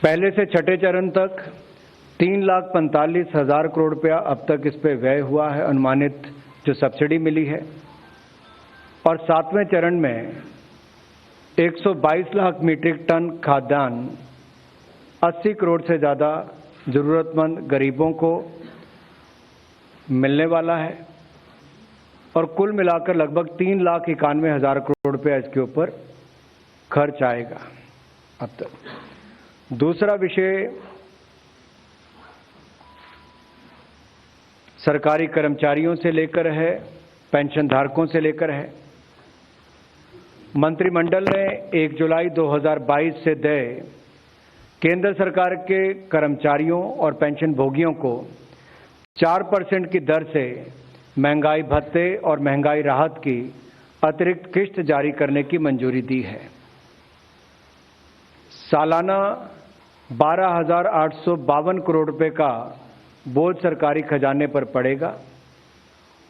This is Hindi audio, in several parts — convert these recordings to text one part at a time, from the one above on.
पहले से छठे चरण तक 3,45,000 करोड़ रुपया अब तक इस पे व्यय हुआ है, अनुमानित जो सब्सिडी मिली है। और सातवें चरण में 122 लाख मीट्रिक टन खाद्यान्न 80 करोड़ से ज़्यादा ज़रूरतमंद गरीबों को मिलने वाला है और कुल मिलाकर लगभग 3,91,000 करोड़ रुपया इसके ऊपर खर्च आएगा अब तक। दूसरा विषय सरकारी कर्मचारियों से लेकर है, पेंशन धारकों से लेकर है। मंत्रिमंडल ने 1 जुलाई 2022 से देय केंद्र सरकार के कर्मचारियों और पेंशन भोगियों को 4% की दर से महंगाई भत्ते और महंगाई राहत की अतिरिक्त किश्त जारी करने की मंजूरी दी है। सालाना 12,852 करोड़ रुपए का बोझ सरकारी खजाने पर पड़ेगा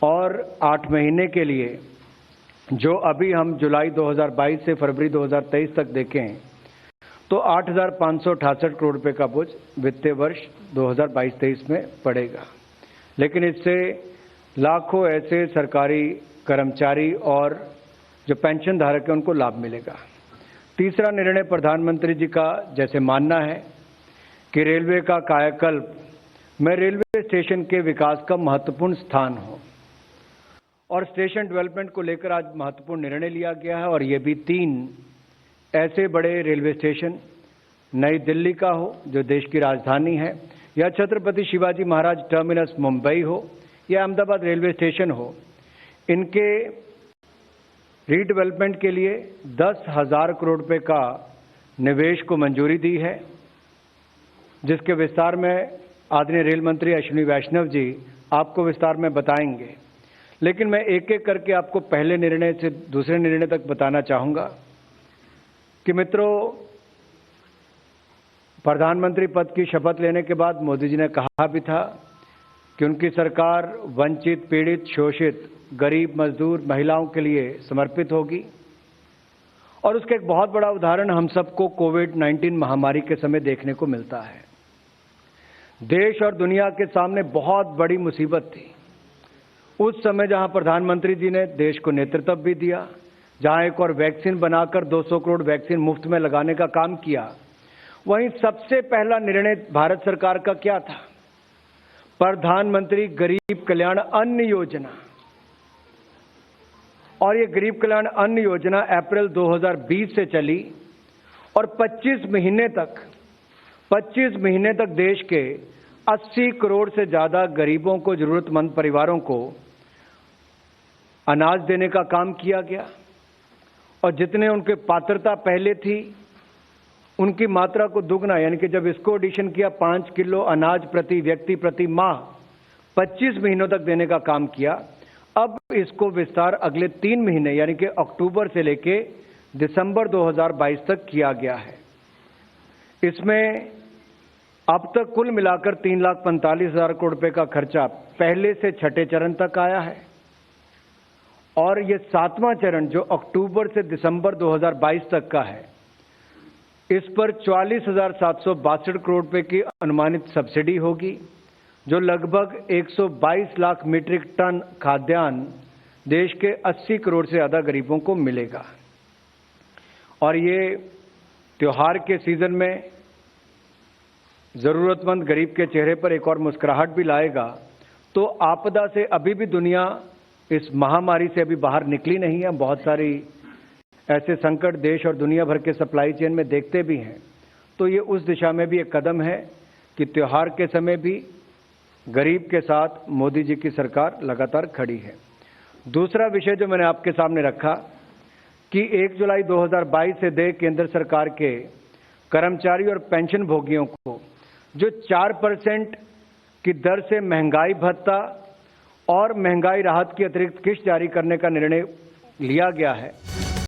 और 8 महीने के लिए, जो अभी हम जुलाई 2022 से फरवरी 2023 तक देखें तो 8,568 करोड़ रुपए का बोझ वित्तीय वर्ष 2022-23 में पड़ेगा। लेकिन इससे लाखों ऐसे सरकारी कर्मचारी और जो पेंशन धारक हैं उनको लाभ मिलेगा। तीसरा निर्णय प्रधानमंत्री जी का जैसे मानना है कि रेलवे का कायाकल्प में रेलवे स्टेशन के विकास का महत्वपूर्ण स्थान हो और स्टेशन डेवलपमेंट को लेकर आज महत्वपूर्ण निर्णय लिया गया है। और ये भी 3 ऐसे बड़े रेलवे स्टेशन नई दिल्ली का हो जो देश की राजधानी है, या छत्रपति शिवाजी महाराज टर्मिनस मुंबई हो, या अहमदाबाद रेलवे स्टेशन हो, इनके रीडेवलपमेंट के लिए 10,000 करोड़ रुपए का निवेश को मंजूरी दी है, जिसके विस्तार में आदरणीय रेल मंत्री अश्विनी वैष्णव जी आपको विस्तार में बताएंगे। लेकिन मैं एक एक करके आपको पहले निर्णय से दूसरे निर्णय तक बताना चाहूंगा कि मित्रों, प्रधानमंत्री पद की शपथ लेने के बाद मोदी जी ने कहा भी था कि उनकी सरकार वंचित, पीड़ित, शोषित, गरीब, मजदूर, महिलाओं के लिए समर्पित होगी। और उसका एक बहुत बड़ा उदाहरण हम सबको कोविड-19 महामारी के समय देखने को मिलता है। देश और दुनिया के सामने बहुत बड़ी मुसीबत थी। उस समय जहां प्रधानमंत्री जी ने देश को नेतृत्व भी दिया, जहां एक और वैक्सीन बनाकर 200 करोड़ वैक्सीन मुफ्त में लगाने का काम किया, वहीं सबसे पहला निर्णय भारत सरकार का क्या था? प्रधानमंत्री गरीब कल्याण अन्न योजना। और ये गरीब कल्याण अन्न योजना अप्रैल 2020 से चली और 25 महीने तक देश के 80 करोड़ से ज्यादा गरीबों को, जरूरतमंद परिवारों को अनाज देने का काम किया गया। और जितने उनके पात्रता पहले थी उनकी मात्रा को दुगना, यानी कि जब इसको एडिशन किया 5 किलो अनाज प्रति व्यक्ति प्रति माह 25 महीनों तक देने का काम किया। अब इसको विस्तार अगले 3 महीने यानी कि अक्टूबर से लेके दिसंबर 2022 तक किया गया है। इसमें अब तक कुल मिलाकर 3,45,000 करोड़ रुपए का खर्चा पहले से छठे चरण तक आया है और ये 7वां चरण जो अक्टूबर से दिसंबर 2022 तक का है, इस पर 44,762 करोड़ रुपए की अनुमानित सब्सिडी होगी, जो लगभग 122 लाख मीट्रिक टन खाद्यान्न देश के 80 करोड़ से ज्यादा गरीबों को मिलेगा। और ये त्योहार के सीजन में जरूरतमंद गरीब के चेहरे पर एक और मुस्कुराहट भी लाएगा। तो आपदा से अभी भी दुनिया, इस महामारी से अभी बाहर निकली नहीं है। बहुत सारी ऐसे संकट देश और दुनिया भर के सप्लाई चेन में देखते भी हैं। तो ये उस दिशा में भी एक कदम है कि त्योहार के समय भी गरीब के साथ मोदी जी की सरकार लगातार खड़ी है। दूसरा विषय जो मैंने आपके सामने रखा कि 1 जुलाई 2022 से देय केंद्र सरकार के कर्मचारी और पेंशन भोगियों को जो 4% की दर से महंगाई भत्ता और महंगाई राहत की अतिरिक्त किश्त जारी करने का निर्णय लिया गया है,